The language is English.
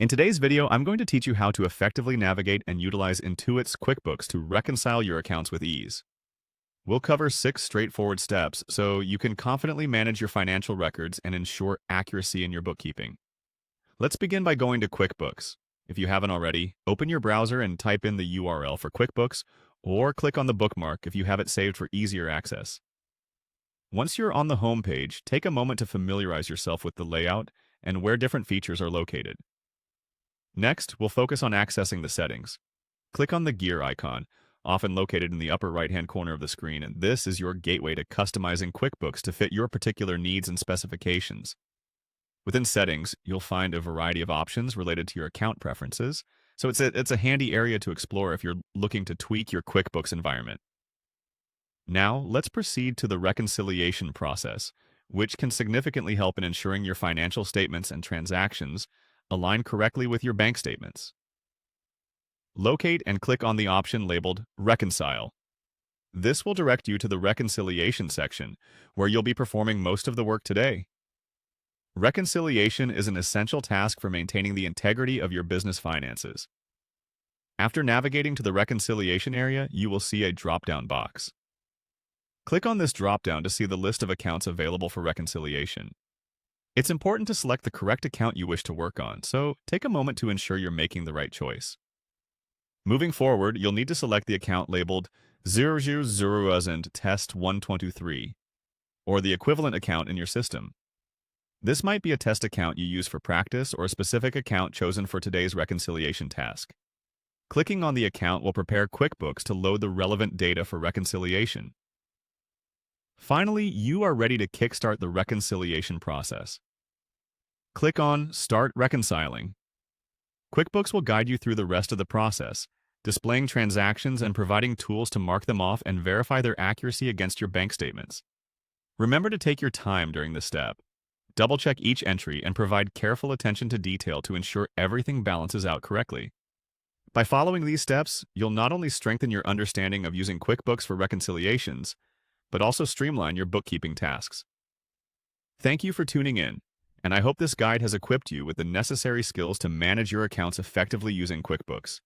In today's video, I'm going to teach you how to effectively navigate and utilize Intuit's QuickBooks to reconcile your accounts with ease. We'll cover 6 straightforward steps so you can confidently manage your financial records and ensure accuracy in your bookkeeping. Let's begin by going to QuickBooks. If you haven't already, open your browser and type in the URL for QuickBooks, or click on the bookmark if you have it saved for easier access. Once you're on the home page, take a moment to familiarize yourself with the layout and where different features are located. Next, we'll focus on accessing the settings. Click on the gear icon, often located in the upper right-hand corner of the screen, and this is your gateway to customizing QuickBooks to fit your particular needs and specifications. Within settings, you'll find a variety of options related to your account preferences, so it's a handy area to explore if you're looking to tweak your QuickBooks environment. Now, let's proceed to the reconciliation process, which can significantly help in ensuring your financial statements and transactions align correctly with your bank statements. Locate and click on the option labeled Reconcile. This will direct you to the reconciliation section, where you'll be performing most of the work today. Reconciliation is an essential task for maintaining the integrity of your business finances. After navigating to the reconciliation area, you will see a drop-down box. Click on this drop-down to see the list of accounts available for reconciliation. It's important to select the correct account you wish to work on, so take a moment to ensure you're making the right choice. Moving forward, you'll need to select the account labeled 000 Test 123, or the equivalent account in your system. This might be a test account you use for practice or a specific account chosen for today's reconciliation task. Clicking on the account will prepare QuickBooks to load the relevant data for reconciliation. Finally, you are ready to kickstart the reconciliation process. Click on Start Reconciling. QuickBooks will guide you through the rest of the process, displaying transactions and providing tools to mark them off and verify their accuracy against your bank statements. Remember to take your time during this step. Double-check each entry and provide careful attention to detail to ensure everything balances out correctly. By following these steps, you'll not only strengthen your understanding of using QuickBooks for reconciliations, but also streamline your bookkeeping tasks. Thank you for tuning in, and I hope this guide has equipped you with the necessary skills to manage your accounts effectively using QuickBooks.